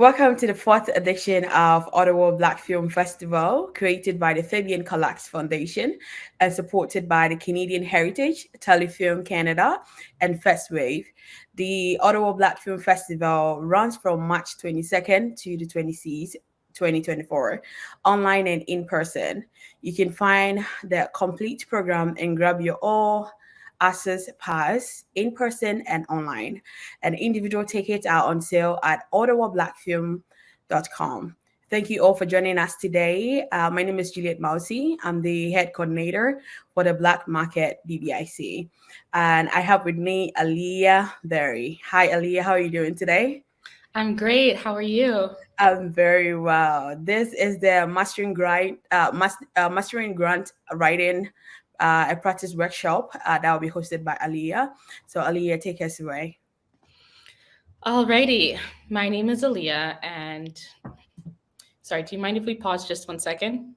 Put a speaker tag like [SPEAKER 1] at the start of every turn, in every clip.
[SPEAKER 1] Welcome to the fourth edition of Ottawa Black Film Festival, created by the Fabian Calax Foundation and supported by the Canadian Heritage, Telefilm Canada, and First Wave. The Ottawa Black Film Festival runs from March 22nd to the 26th. 2024 online and in person. You can find the complete program and grab your all access pass in person and online, and individual tickets are on sale at ottawablackfilm.com. Thank you all for joining us today. My name is Juliet Mousy. I'm the head coordinator for the Black Market BBIC. And I have with me Aliyah Berry. Hi, Aliyah. How are you doing today?
[SPEAKER 2] I'm great. How are you?
[SPEAKER 1] I'm very well. This is the Mastering Grant Writing a practice workshop that will be hosted by Aliyah. So, Aliyah, take us away.
[SPEAKER 2] Alrighty. My name is Aaliyah, and sorry, do you mind if we pause just 1 second?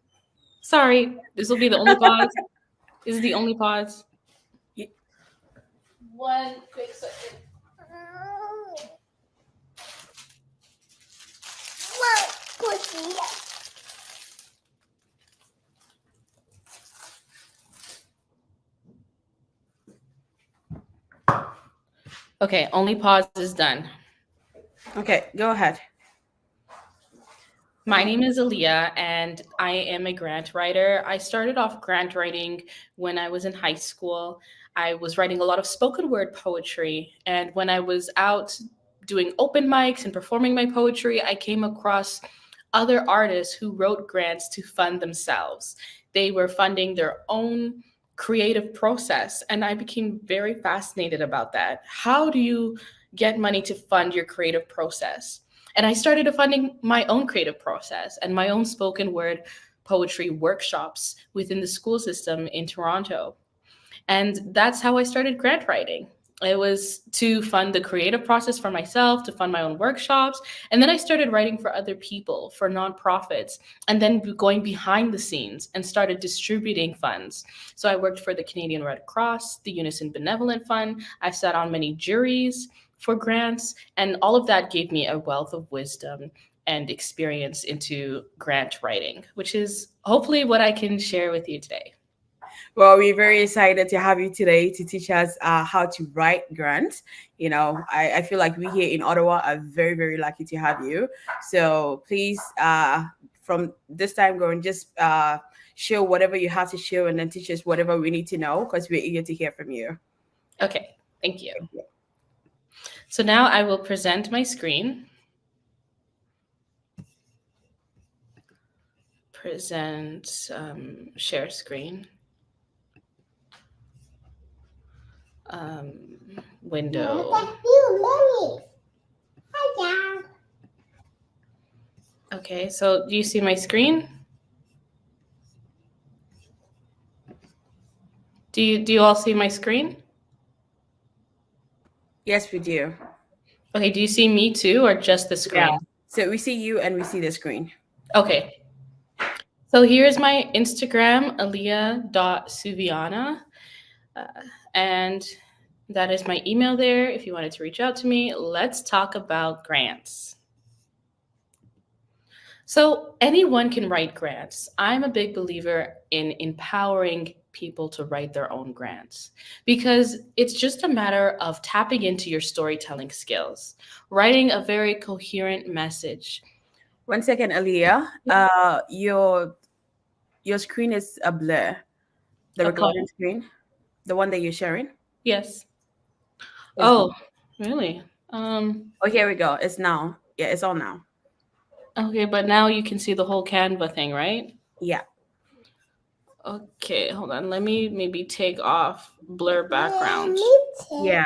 [SPEAKER 2] Sorry, this will be the only pause. This is the only pause. One quick second. Okay, only pause is done.
[SPEAKER 1] Okay, go ahead.
[SPEAKER 2] My name is Aaliyah, and I am a grant writer. I started off grant writing when I was in high school. I was writing a lot of spoken word poetry, and when I was out doing open mics and performing my poetry, I came across other artists who wrote grants to fund themselves. They were funding their own creative process, and I became very fascinated about that. How do you get money to fund your creative process? And I started funding my own creative process and my own spoken word poetry workshops within the school system in Toronto. And that's how I started grant writing. It was to fund the creative process for myself, to fund my own workshops. And then I started writing for other people, for nonprofits, and then going behind the scenes and started distributing funds. So I worked for the Canadian Red Cross, the Unison Benevolent Fund. I sat on many juries for grants, and all of that gave me a wealth of wisdom and experience into grant writing, which is hopefully what I can share with you today.
[SPEAKER 1] Well, we're very excited to have you today to teach us how to write grants. I feel like we here in Ottawa are very, very lucky to have you. So please, from this time going, just show whatever you have to show and then teach us whatever we need to know because we're eager to hear from you.
[SPEAKER 2] Okay, thank you. So now I will present my screen. Present share screen. Window. Okay, so do you see my screen? Do you all see my screen?
[SPEAKER 1] Yes, we do.
[SPEAKER 2] Okay, do you see me too or just the screen?
[SPEAKER 1] Yeah. So we see you and we see the screen.
[SPEAKER 2] Okay. So here's my Instagram, aaliyah.suviana. And that is my email there if you wanted to reach out to me. Let's talk about grants. So anyone can write grants. I'm a big believer in empowering people to write their own grants because it's just a matter of tapping into your storytelling skills, writing a very coherent message.
[SPEAKER 1] 1 second, Aliyah. Your screen is a blur. The recording screen, the one that you're sharing.
[SPEAKER 2] Yes. Oh, really?
[SPEAKER 1] Oh, here we go. It's now. Yeah, it's on now.
[SPEAKER 2] Okay, but now you can see the whole Canva thing, right?
[SPEAKER 1] Yeah.
[SPEAKER 2] Okay, hold on. Let me maybe take off blur background.
[SPEAKER 1] Yeah.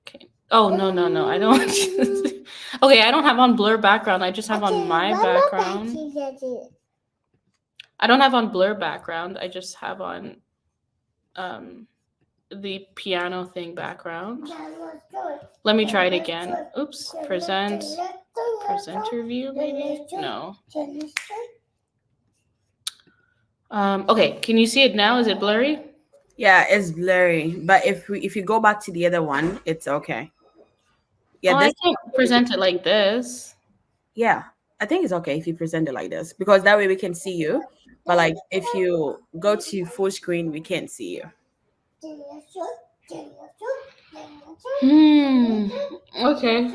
[SPEAKER 2] Okay. Oh, no. I don't. Okay, I don't have on blur background. I just have on my background. I don't have on blur background. I just have on the piano thing background. Let me try it again. Oops. Presenter view, maybe? No. Okay, can you see it now? Is it blurry?
[SPEAKER 1] Yeah, it's blurry. But if you go back to the other one, it's okay. Yeah,
[SPEAKER 2] Oh, I
[SPEAKER 1] this
[SPEAKER 2] can't present it like this.
[SPEAKER 1] yeah. I think it's okay if you present it like this because that way we can see you. But like if you go to full screen, we can't see you.
[SPEAKER 2] Hmm. Okay.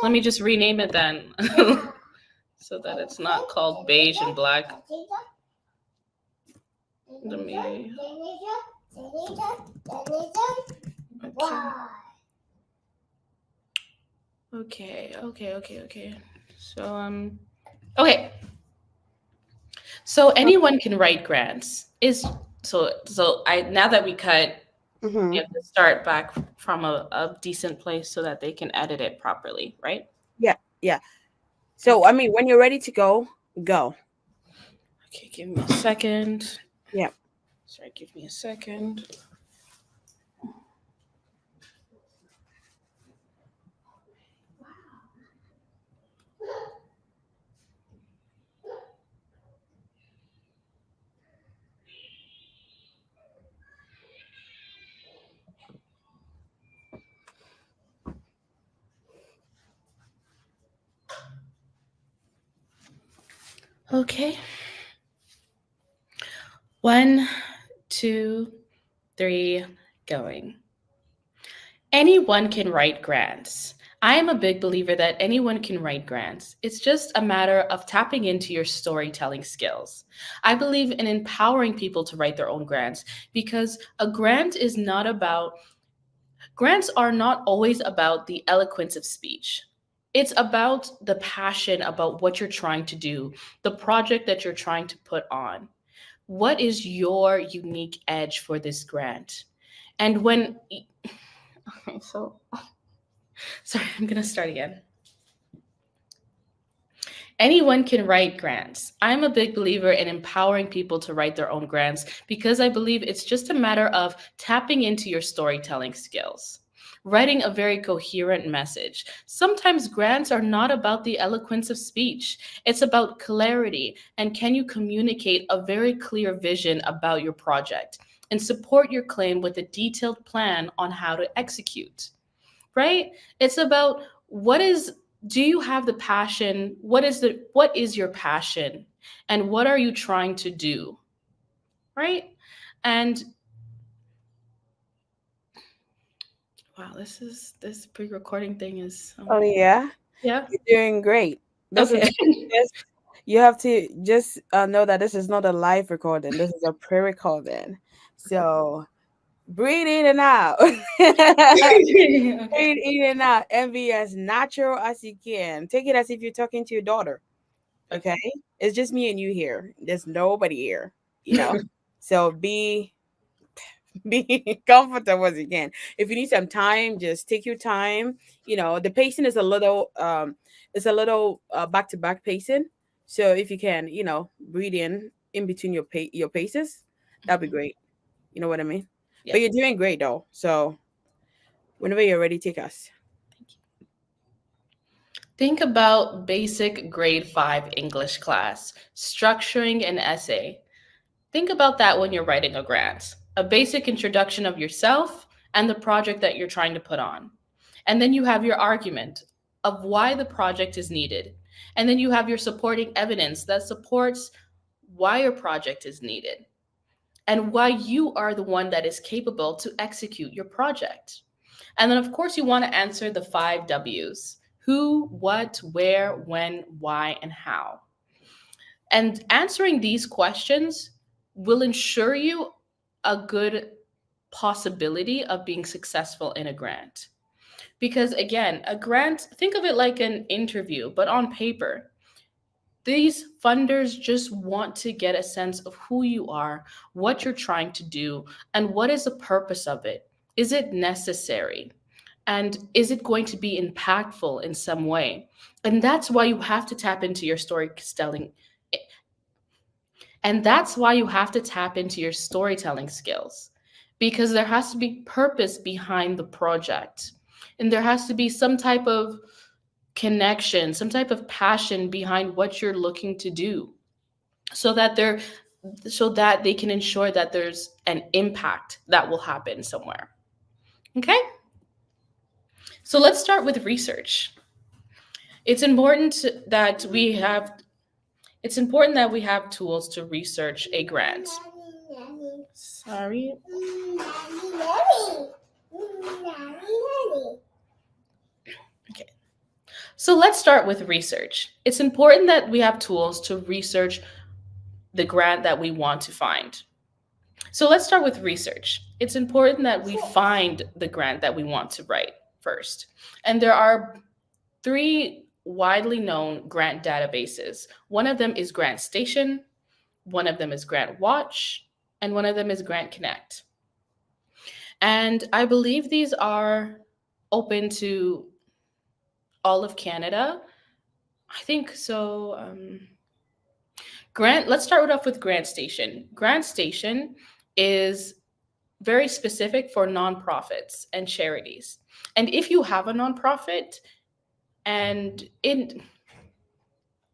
[SPEAKER 2] Let me just rename it then, so that it's not called beige and black. Let me. Okay. Okay. Okay. Okay. So Okay. So anyone can write grants. Is so I now that we cut, we
[SPEAKER 1] Mm-hmm.
[SPEAKER 2] have to start back from a decent place so that they can edit it properly, right?
[SPEAKER 1] Yeah, yeah. So I
[SPEAKER 2] Okay.
[SPEAKER 1] mean, when you're ready to go, go.
[SPEAKER 2] Okay, give me a second.
[SPEAKER 1] Yeah.
[SPEAKER 2] Sorry, give me a second. Okay. One, two, three, going. Anyone can write grants. I am a big believer that anyone can write grants. It's just a matter of tapping into your storytelling skills. I believe in empowering people to write their own grants because a grant is not about, grants are not always about the eloquence of speech. It's about the passion about what you're trying to do, the project that you're trying to put on. What is your unique edge for this grant? And when, okay, so sorry, I'm gonna start again. Anyone can write grants. I'm a big believer in empowering people to write their own grants because I believe it's just a matter of tapping into your storytelling skills. Writing a very coherent message. Sometimes grants are not about the eloquence of speech. It's about clarity and can you communicate a very clear vision about your project and support your claim with a detailed plan on how to execute, right? It's about what is, do you have the passion? What is your passion? And what are you trying to do? Right? And wow, this pre-recording thing is
[SPEAKER 1] Oh yeah,
[SPEAKER 2] yeah.
[SPEAKER 1] you're doing great. This is
[SPEAKER 2] Okay.
[SPEAKER 1] just you have to just know that this is not a live recording. This is a pre-recording. So breathe in and out.
[SPEAKER 2] Okay.
[SPEAKER 1] Breathe in and out and be as natural as you can. Take it as if you're talking to your daughter. Okay, it's just me and you here. There's nobody here. You know. So be comfortable as you can. If you need some time, just take your time. The pacing is a little back to back pacing. So if you can, breathe in between your paces, that'd be
[SPEAKER 2] Mhm.
[SPEAKER 1] great. You know what I mean?
[SPEAKER 2] Yeah.
[SPEAKER 1] But you're doing great though. So whenever you're ready, take us.
[SPEAKER 2] Thank you. Think about basic grade 5 English class, structuring an essay. Think about that when you're writing a grant, a basic introduction of yourself and the project that you're trying to put on. And then you have your argument of why the project is needed. And then you have your supporting evidence that supports why your project is needed and why you are the one that is capable to execute your project. And then, of course, you want to answer the 5 W's: who, what, where, when, why, and how. And answering these questions will ensure you a good possibility of being successful in a grant. Because again, a grant, think of it like an interview, but on paper. These funders just want to get a sense of who you are, what you're trying to do, and what is the purpose of it. Is it necessary? And is it going to be impactful in some way? And that's why you have to tap into your storytelling. And that's why you have to tap into your storytelling skills because there has to be purpose behind the project. And there has to be some type of connection, some type of passion behind what you're looking to do so that so that they can ensure that there's an impact that will happen somewhere. Okay? So let's start with research. It's important that we have it's important that we have tools to research a grant. Sorry. Okay. So let's start with research. It's important that we have tools to research the grant that we want to find. So let's start with research. It's important that we find the grant that we want to write first. And there are three widely known grant databases. One of them is Grant Station, one of them is Grant Watch, and one of them is Grant Connect. And I believe these are open to all of Canada. I think so. Let's start off with Grant Station. Grant Station is very specific for nonprofits and charities. And if you have a nonprofit, and in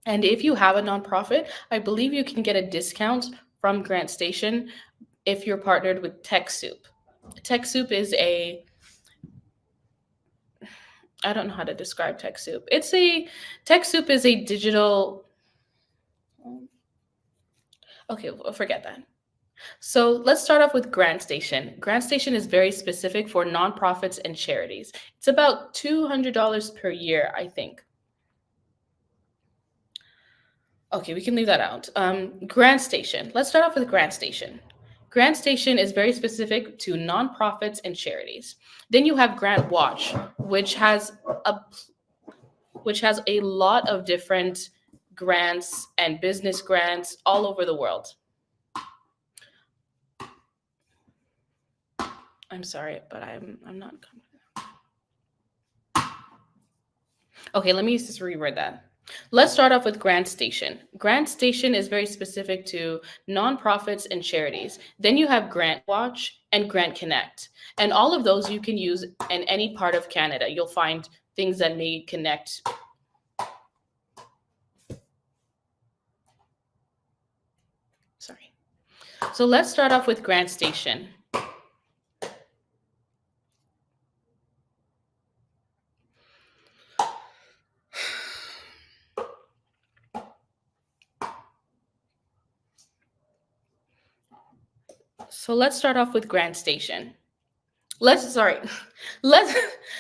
[SPEAKER 2] and if you have a nonprofit, I believe you can get a discount from Grant Station if you're partnered with TechSoup. TechSoup is a I don't know how to describe TechSoup. TechSoup is a digital. Okay, well, forget that. So let's start off with Grant Station. Grant Station is very specific for nonprofits and charities. It's about $200 per year, I think. Okay, we can leave that out. Grant Station. Let's start off with Grant Station. Grant Station is very specific to nonprofits and charities. Then you have Grant Watch, which has a lot of different grants and business grants all over the world. I'm sorry, but I'm not confident. Okay, let me just reword that. Let's start off with Grant Station. Grant Station is very specific to nonprofits and charities. Then you have Grant Watch and Grant Connect. And all of those you can use in any part of Canada. You'll find things that may connect. Sorry. So let's start off with Grant Station. So let's start off with Grant Station.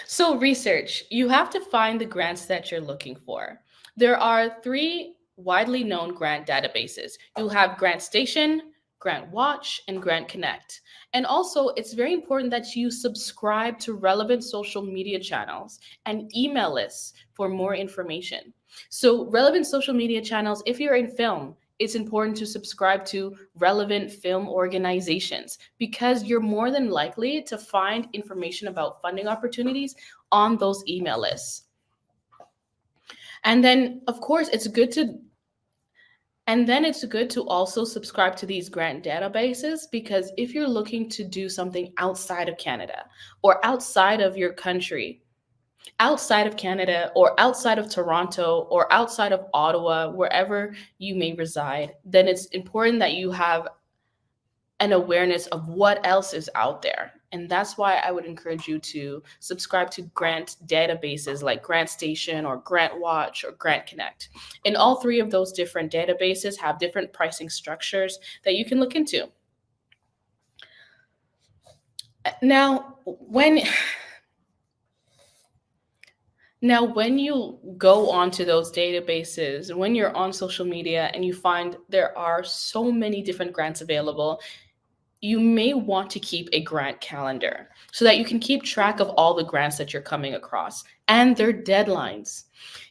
[SPEAKER 2] So research. You have to find the grants that you're looking for. There are three widely known grant databases. You have Grant Station, Grant Watch, and Grant Connect. And also, it's very important that you subscribe to relevant social media channels and email lists for more information. So relevant social media channels, if you're in film, it's important to subscribe to relevant film organizations because you're more than likely to find information about funding opportunities on those email lists. And then, of course, it's good to also subscribe to these grant databases because if you're looking to do something outside of Canada or outside of your country, outside of Canada or outside of Toronto or outside of Ottawa, wherever you may reside, then it's important that you have an awareness of what else is out there. And that's why I would encourage you to subscribe to grant databases like Grant Station or Grant Watch or Grant Connect. And all three of those different databases have different pricing structures that you can look into. Now, when you go onto those databases, when you're on social media and you find there are so many different grants available, you may want to keep a grant calendar so that you can keep track of all the grants that you're coming across and their deadlines.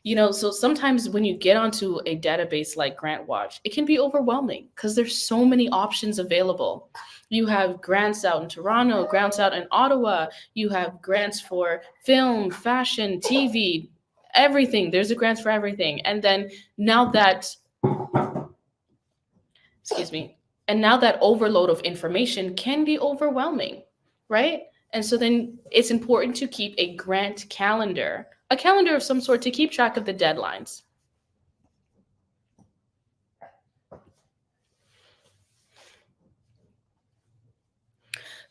[SPEAKER 2] So sometimes when you get onto a database like Grant Watch, it can be overwhelming because there's so many options available. You have grants out in Toronto, grants out in Ottawa, you have grants for film, fashion, TV, everything. There's a grants for everything. And then now that overload of information can be overwhelming, right? And so then it's important to keep a grant calendar, a calendar of some sort to keep track of the deadlines.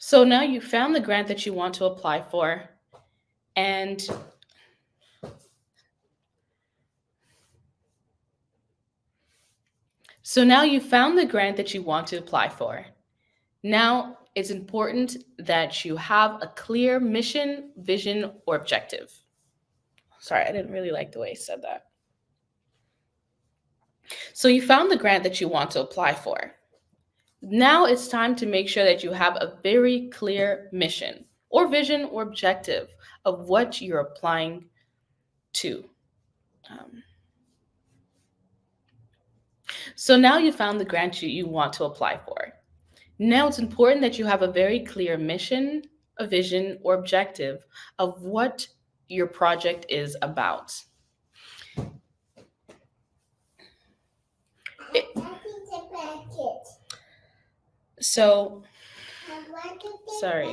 [SPEAKER 2] So now you found the grant that you want to apply for, and so now you found the grant that you want to apply for. Now it's important that you have a clear mission, vision, or objective. Sorry, I didn't really like the way I said that. So you found the grant that you want to apply for. Now it's time to make sure that you have a very clear mission or vision or objective of what you're applying to. Um, so now you found the grant you want to apply for. Now it's important that you have a very clear mission, a vision, or objective of what your project is about. It- so, sorry.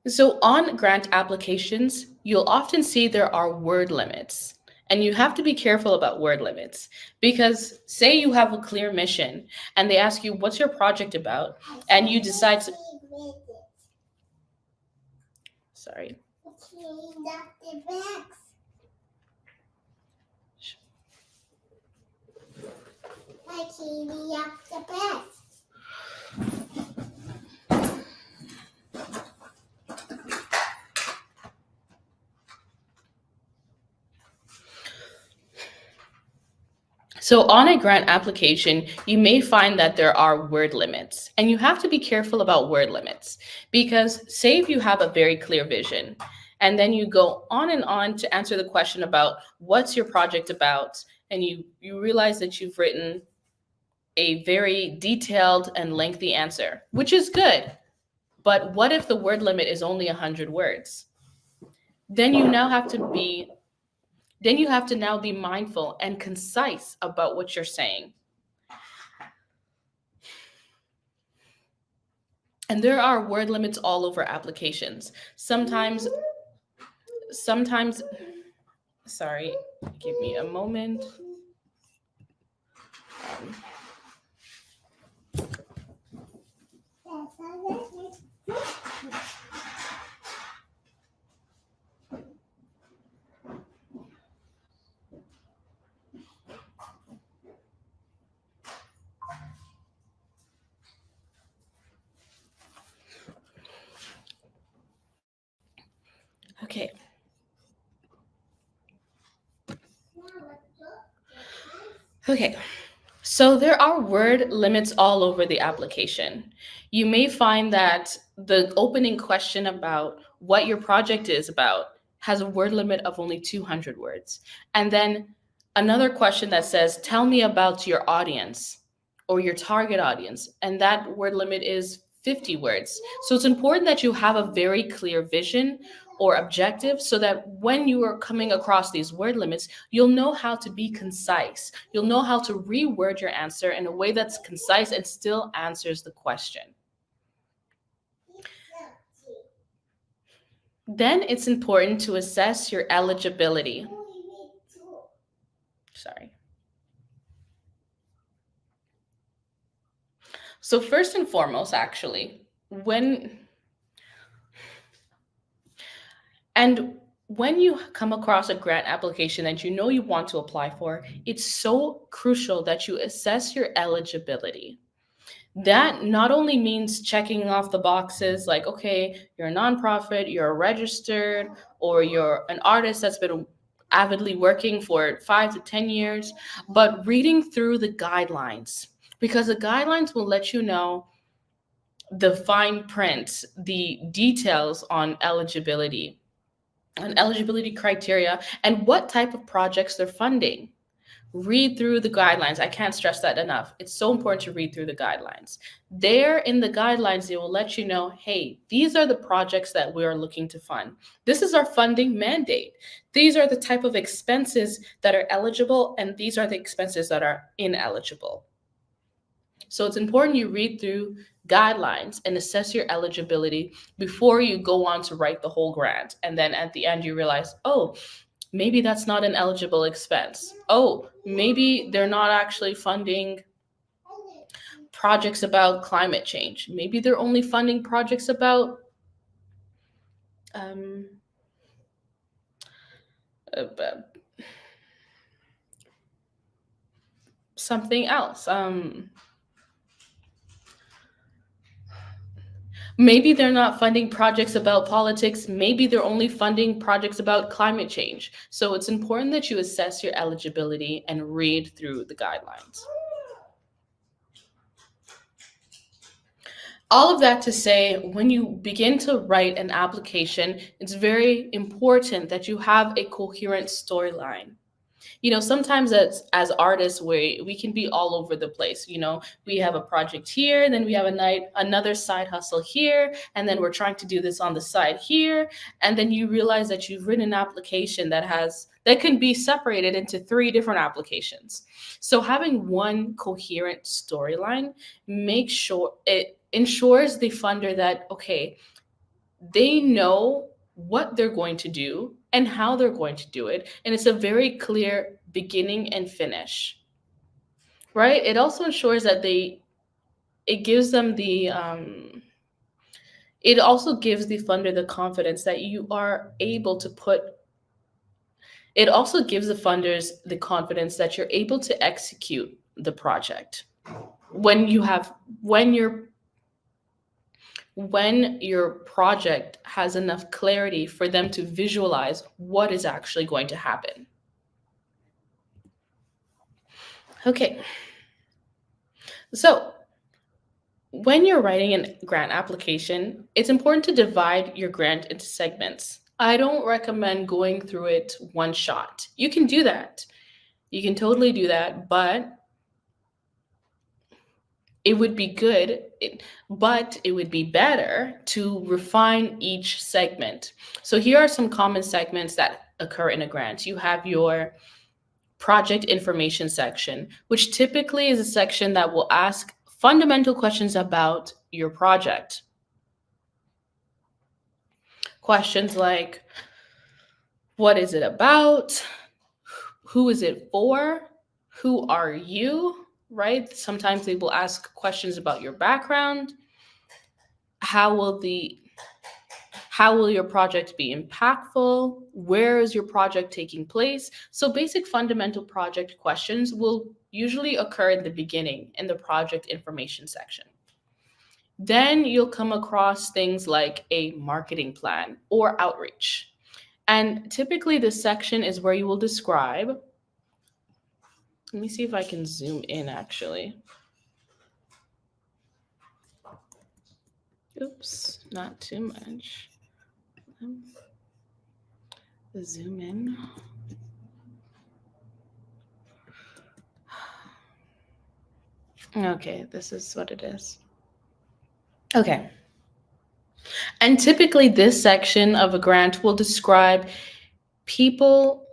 [SPEAKER 2] So, on grant applications, you'll often see there are word limits. And you have to be careful about word limits because, say, you have a clear mission and they ask you, what's your project about? And you decide to. Sorry. So, on a grant application, you may find that there are word limits, and you have to be careful about word limits because, say, if you have a very clear vision, and then you go on and on to answer the question about what's your project about, and you realize that you've written a very detailed and lengthy answer, which is good. But what if the word limit is only 100 words? Then you now have to be then you have to now be mindful and concise about what you're saying. And there are word limits all over applications. Sometimes, sorry, give me a moment. Um, okay. Okay. So there are word limits all over the application. You may find that the opening question about what your project is about has a word limit of only 200 words. And then another question that says, tell me about your audience or your target audience. And that word limit is 50 words. So it's important that you have a very clear vision or objective so that when you are coming across these word limits, you'll know how to be concise. You'll know how to reword your answer in a way that's concise and still answers the question. Then it's important to assess your eligibility. Sorry. So first and foremost, actually, when you come across a grant application that you know you want to apply for, it's so crucial that you assess your eligibility. That not only means checking off the boxes like, okay, you're a nonprofit, you're registered, or you're an artist that's been avidly working for 5 to 10 years, but reading through the guidelines, because the guidelines will let you know the fine print, the details on eligibility and eligibility criteria and what type of projects they're funding. Read through the guidelines. I can't stress that enough. It's so important to read through the guidelines. There in the guidelines, they will let you know, hey, these are the projects that we are looking to fund. This is our funding mandate. These are the type of expenses that are eligible, and these are the expenses that are ineligible. So it's important you read through guidelines and assess your eligibility before you go on to write the whole grant. And then at the end, you realize, oh, maybe that's not an eligible expense. Oh, maybe they're not actually funding projects about climate change. Maybe they're only funding projects about um, uh, something else. Maybe they're not funding projects about politics. Maybe they're only funding projects about climate change. So it's important that you assess your eligibility and read through the guidelines. All of that to say, when you begin to write an application, it's very important that you have a coherent storyline. Sometimes as artists we can be all over the place. We have a project here, then we have another side hustle here, and then we're trying to do this on the side here, and then you realize that you've written an application that can be separated into three different applications. So having one coherent storyline makes sure it ensures the funder that, okay, they know what they're going to do and how they're going to do it, and it's a very clear beginning and finish, right? It also ensures that it gives them the it also gives the funder the confidence that you are able to put it also gives the funders the confidence that you're able to execute the project when you have when your project has enough clarity for them to visualize what is actually going to happen. Okay. So, when you're writing a grant application, it's important to divide your grant into segments. I don't recommend going through it one shot. You can do that. You can totally do that, but it would be good, but it would be better to refine each segment. So here are some common segments that occur in a grant. You have your project information section, which typically is a section that will ask fundamental questions about your project. Questions like, what is it about? Who is it for? Who are you? Right? Sometimes they will ask questions about your background. How will your project be impactful? Where is your project taking place? So basic fundamental project questions will usually occur in the beginning in the project information section. Then you'll come across things like a marketing plan or outreach. And typically this section is where you will describe, let me see if I can zoom in actually. Oops, not too much. Zoom in. Okay, this is what it is. Okay. And typically this section of a grant will describe people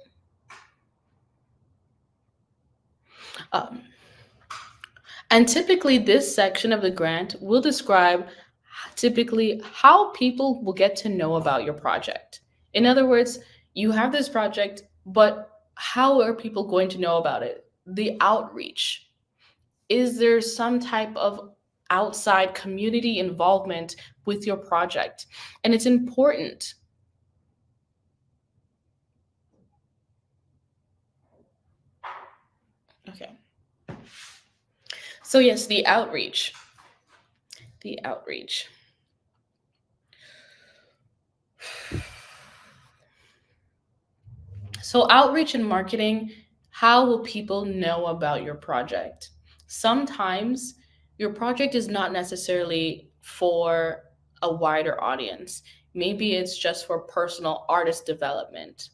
[SPEAKER 2] and typically this section of the grant will describe typically how people will get to know about your project. In other words, you have this project, but how are people going to know about it? The outreach. Is there some type of outside community involvement with your project? And it's important. Okay. So yes, the outreach. The outreach. So outreach and marketing, how will people know about your project? Sometimes your project is not necessarily for a wider audience. Maybe it's just for personal artist development.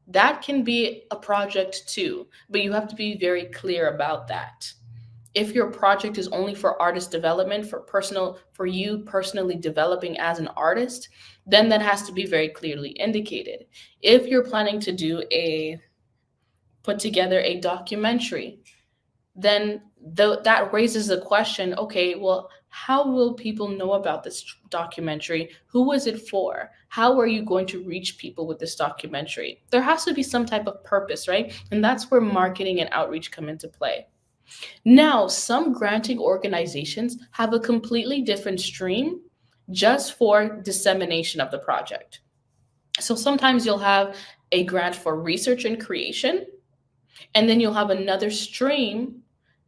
[SPEAKER 2] That can be a project too, but you have to be very clear about that. If your project is only for artist development, for you personally developing as an artist, then that has to be very clearly indicated. If you're planning to put together a documentary, then that raises the question, okay, well, how will people know about this documentary? Who is it for? How are you going to reach people with this documentary? There has to be some type of purpose, right? And that's where marketing and outreach come into play. Now, some granting organizations have a completely different stream just for dissemination of the project. So sometimes you'll have a grant for research and creation, and then you'll have another stream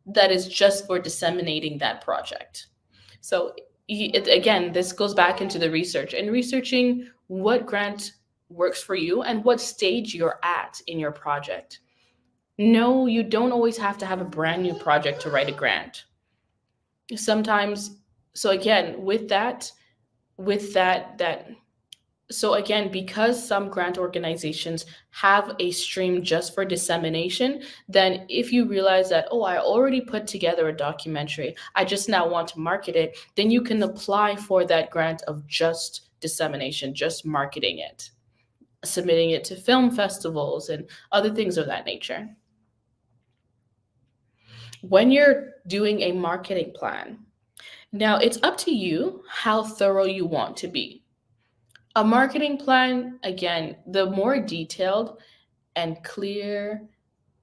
[SPEAKER 2] that is just for disseminating that project. So again, this goes back into the research and researching what grant works for you and what stage you're at in your project. No, you don't always have to have a brand new project to write a grant. Sometimes, so again, with that so again, because some grant organizations have a stream just for dissemination, then if you realize that, oh, I already put together a documentary, I just now want to market it, then you can apply for that grant of just dissemination, just marketing it, submitting it to film festivals and other things of that nature. When you're doing a marketing plan, now it's up to you how thorough you want to be. A marketing plan, again, the more detailed and clear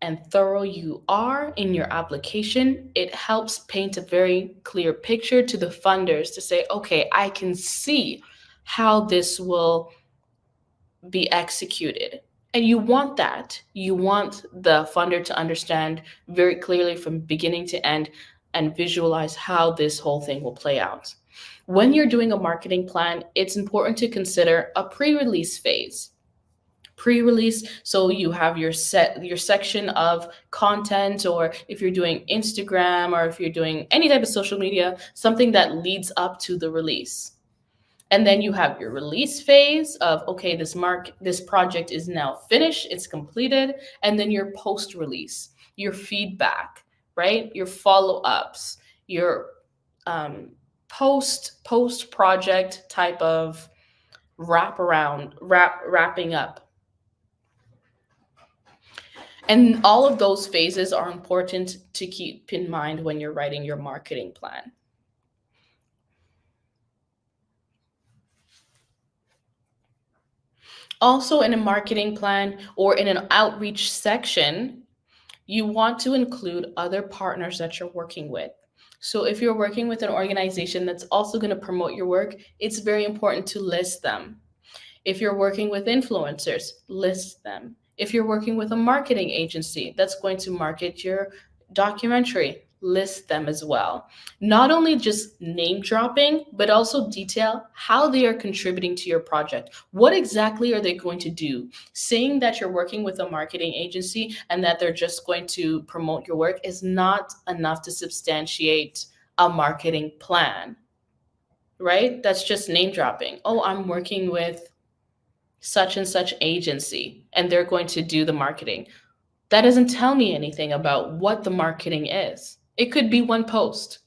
[SPEAKER 2] and thorough you are in your application, it helps paint a very clear picture to the funders to say, okay, I can see how this will be executed. And you want that. You want the funder to understand very clearly from beginning to end and visualize how this whole thing will play out. When you're doing a marketing plan, it's important to consider a pre-release phase. Pre-release, so you have your section of content, or if you're doing Instagram or if you're doing any type of social media, something that leads up to the release. And then you have your release phase of, okay, this project is now finished, it's completed. And then your post release, your feedback, right? Your follow-ups, your post project type of wrapping up. And all of those phases are important to keep in mind when you're writing your marketing plan. Also, in a marketing plan or in an outreach section, you want to include other partners that you're working with. So, if you're working with an organization that's also going to promote your work, it's very important to list them. If you're working with influencers, list them. If you're working with a marketing agency that's going to market your documentary, list them as well. Not only just name dropping, but also detail how they are contributing to your project. What exactly are they going to do? Saying that you're working with a marketing agency and that they're just going to promote your work is not enough to substantiate a marketing plan, right? That's just name dropping. Oh, I'm working with such and such agency and they're going to do the marketing. That doesn't tell me anything about what the marketing is. It could be one post,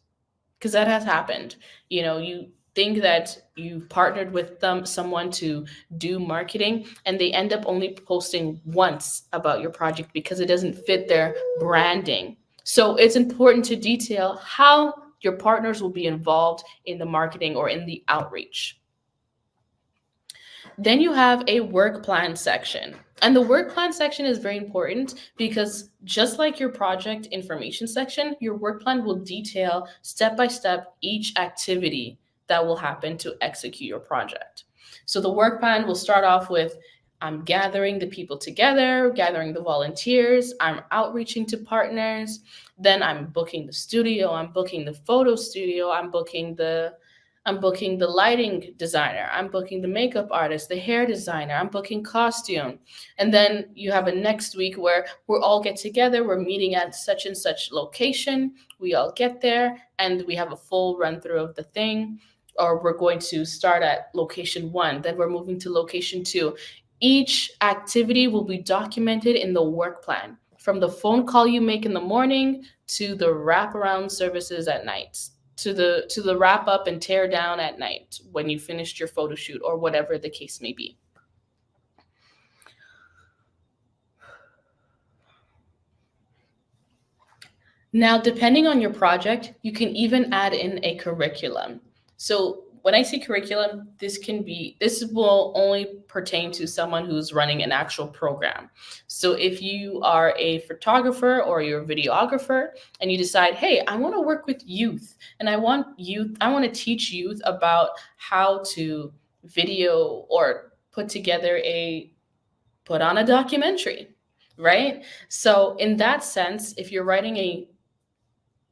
[SPEAKER 2] because that has happened. You think that you've partnered with someone to do marketing, and they end up only posting once about your project because it doesn't fit their branding. So it's important to detail how your partners will be involved in the marketing or in the outreach. Then you have a work plan section. And the work plan section is very important because just like your project information section, your work plan will detail step by step each activity that will happen to execute your project. So the work plan will start off with, I'm gathering the people together, gathering the volunteers, I'm outreaching to partners, then I'm booking the studio, I'm booking the photo studio, I'm booking the lighting designer, I'm booking the makeup artist, the hair designer, I'm booking costume. And then you have a next week where we all get together, we're meeting at such and such location, we all get there and we have a full run through of the thing. Or we're going to start at location 1, then we're moving to location 2. Each activity will be documented in the work plan, from the phone call you make in the morning to the wraparound services at night, to the wrap up and tear down at night when you finished your photo shoot or whatever the case may be. Now, depending on your project, you can even add in a curriculum. So, when I say curriculum, this will only pertain to someone who's running an actual program. So, if you are a photographer or you're a videographer and you decide, hey, I want to work with youth and I want to teach youth about how to video or put on a documentary, right? So, in that sense, if you're writing a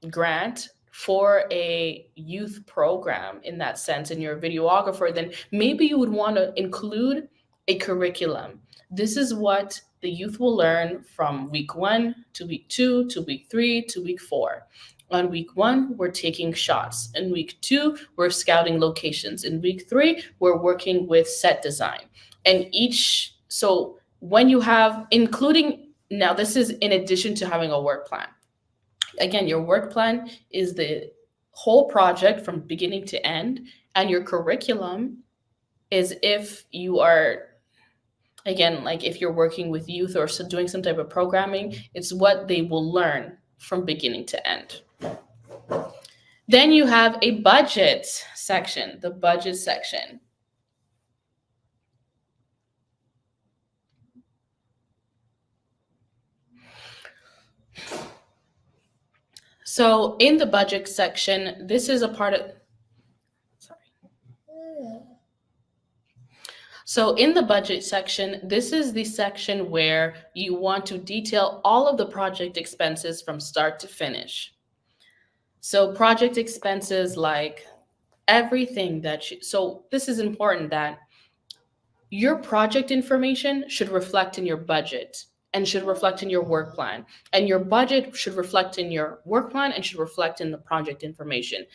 [SPEAKER 2] grant for a youth program in that sense and you're a videographer, then maybe you would want to include a curriculum. This is what the youth will learn from week 1 to week 2 to week 3 to week 4. On week 1, we're taking shots. In week 2, we're scouting locations. In week 3, we're working with set design. And so when you have, including, now this is in addition to having a work plan. Again, your work plan is the whole project from beginning to end, and your curriculum is if you are, again, like if you're working with youth or doing some type of programming, it's what they will learn from beginning to end. Then you have a budget section, the budget section. So in the budget section, this is a part of, sorry. So in the budget section, this is the section where you want to detail all of the project expenses from start to finish. So project expenses like everything so this is important that your project information should reflect in your budget and should reflect in your work plan. And your budget should reflect in your work plan and should reflect in the project information.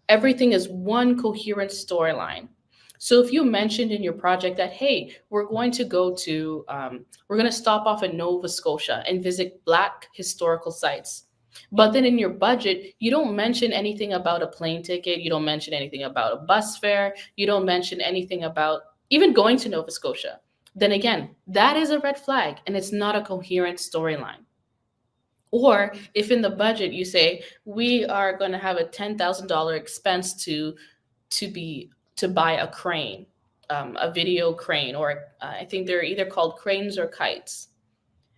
[SPEAKER 2] Everything is one coherent storyline. So if you mentioned in your project that, hey, we're going to stop off in Nova Scotia and visit Black historical sites. But then in your budget, you don't mention anything about a plane ticket. You don't mention anything about a bus fare. You don't mention anything about even going to Nova Scotia. Then again, that is a red flag and it's not a coherent storyline. Or if in the budget you say we are going to have a $10,000 expense to buy a crane, a video crane, or I think they're either called cranes or kites.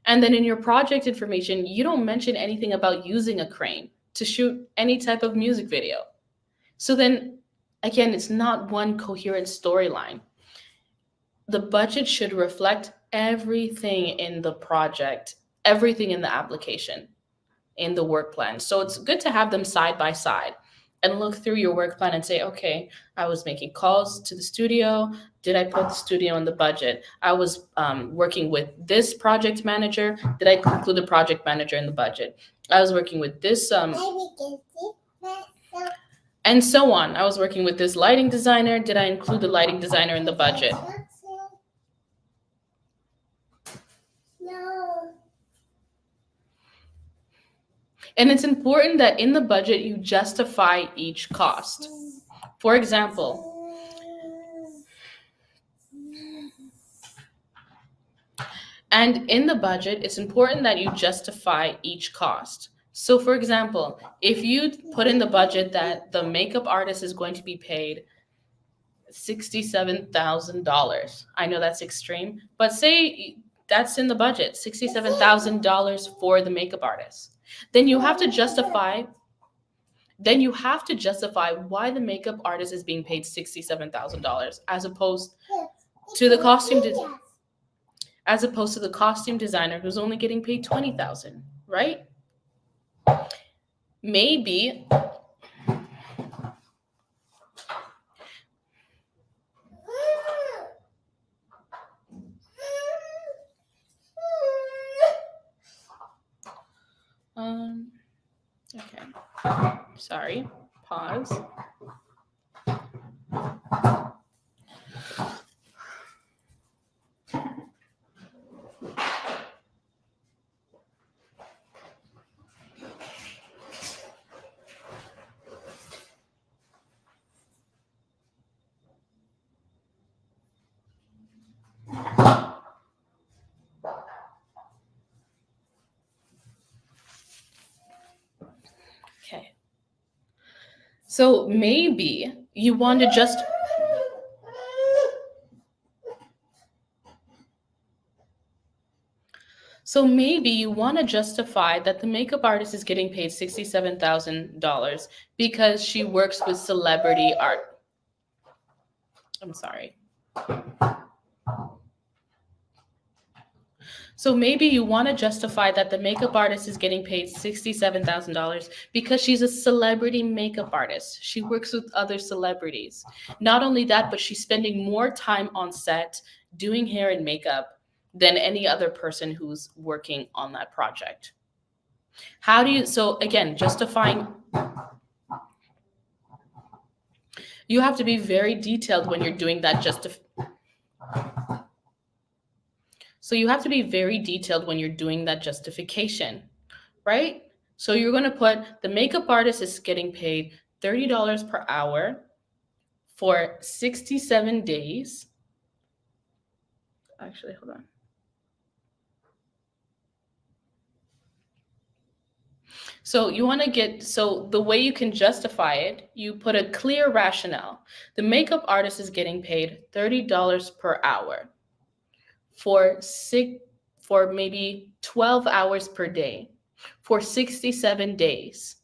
[SPEAKER 2] And then in your project information, you don't mention anything about using a crane to shoot any type of music video. So then again, it's not one coherent storyline. The budget should reflect everything in the project, everything in the application, in the work plan. So it's good to have them side by side and look through your work plan and say, okay, I was making calls to the studio. Did I put the studio in the budget? I was working with this project manager. Did I include the project manager in the budget? I was working with this, and so on. I was working with this lighting designer. Did I include the lighting designer in the budget? And it's important that in the budget you justify each cost. For example, and in the budget, it's important that you justify each cost. So, for example, if you put in the budget that the makeup artist is going to be paid $67,000, I know that's extreme, but say that's in the budget, $67,000 for the makeup artist. Then you have to justify why the makeup artist is being paid $67,000 as opposed to the costume designer who's only getting paid $20,000, right? Maybe okay. Sorry. Pause. So maybe you want to just So maybe you want to justify that the makeup artist is getting paid $67,000 because she works with celebrity art. I'm sorry. So maybe you want to justify that the makeup artist is getting paid $67,000 because she's a celebrity makeup artist. She works with other celebrities. Not only that, but she's spending more time on set doing hair and makeup than any other person who's working on that project. How do you, so again, justifying, you have to be very detailed when you're doing that so you have to be very detailed when you're doing that justification, right? So you're going to put the makeup artist is getting paid $30 per hour for 67 days. Actually, hold on. So you want to get, so the way you can justify it, you put a clear rationale. The makeup artist is getting paid $30 per hour for for maybe 12 hours per day for 67 days.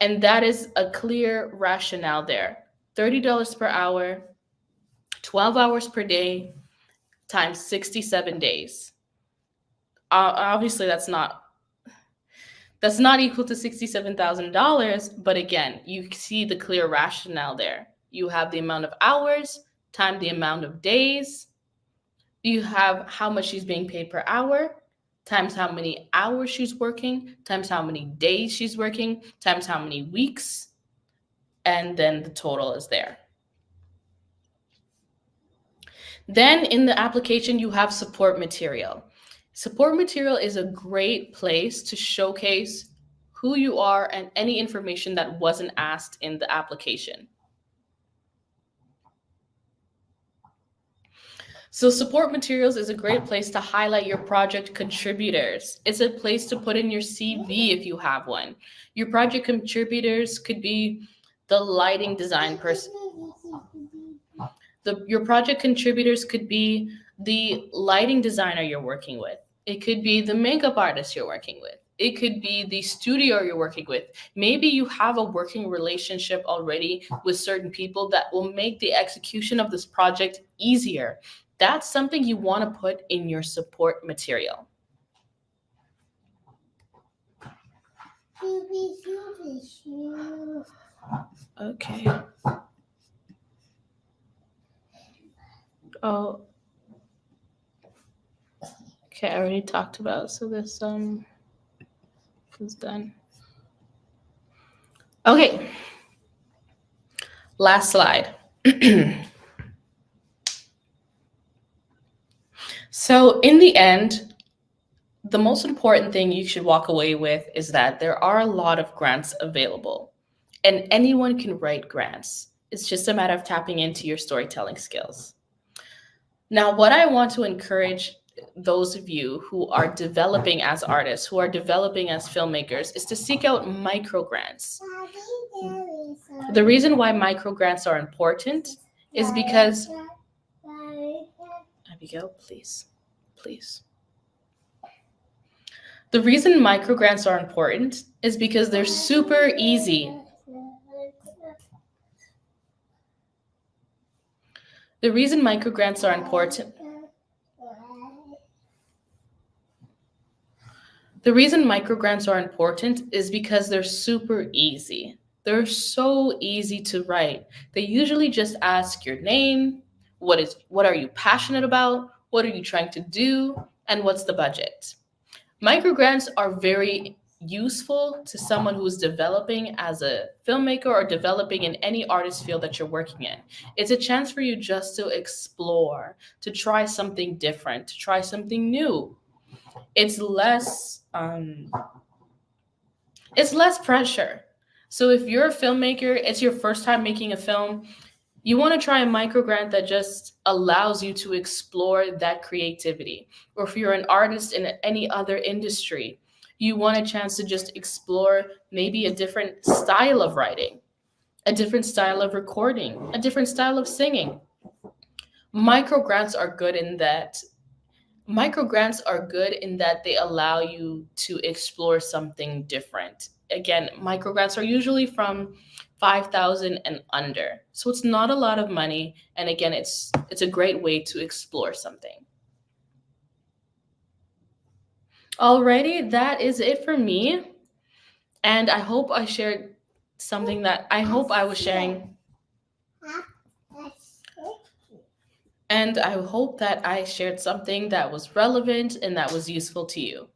[SPEAKER 2] And that is a clear rationale there. $30 per hour, 12 hours per day, times 67 days. Obviously, that's not equal to $67,000, but again, you see the clear rationale there. You have the amount of hours times the amount of days. You have how much she's being paid per hour times how many hours she's working times how many days she's working times how many weeks, and then the total is there. Then in the application, you have support material. Support material is a great place to showcase who you are and any information that wasn't asked in the application. So support materials is a great place to highlight your project contributors. It's a place to put in your CV if you have one. Your project contributors could be the lighting design person. Your project contributors could be the lighting designer you're working with. It could be the makeup artist you're working with. It could be the studio you're working with. Maybe you have a working relationship already with certain people that will make the execution of this project easier. That's something you want to put in your support material. Okay. Oh, okay. I already talked about. So this is done. Okay. Last slide. So in the end, the most important thing you should walk away with is that there are a lot of grants available, and anyone can write grants. It's just a matter of tapping into your storytelling skills. Now, what I want to encourage those of you who are developing as artists, who are developing as filmmakers, is to seek out micro grants. The reason why micro grants are important is because Abigail, please. The reason micro grants are important is because they're super easy. The reason micro grants are important. The reason micro grants are important is because they're super easy. They're so easy to write. They usually just ask your name, what are you passionate about, what are you trying to do, and what's the budget. Micro grants are very useful to someone who's developing as a filmmaker or developing in any artist field that you're working in. It's a chance for you just to explore, to try something different, to try something new. It's less pressure. So if you're a filmmaker, it's your first time making a film, you want to try a micro grant that just allows you to explore that creativity. Or if you're an artist in any other industry, you want a chance to just explore maybe a different style of writing. a different style of recording, a different style of singing. Micro grants are good in that they allow you to explore something different. Again, micro grants are usually from 5,000 and under. So it's not a lot of money, and again, it's a great way to explore something. Alrighty, that is it for me. And I hope I shared something that I hope I was sharing, and I hope that I shared something that was relevant and that was useful to you.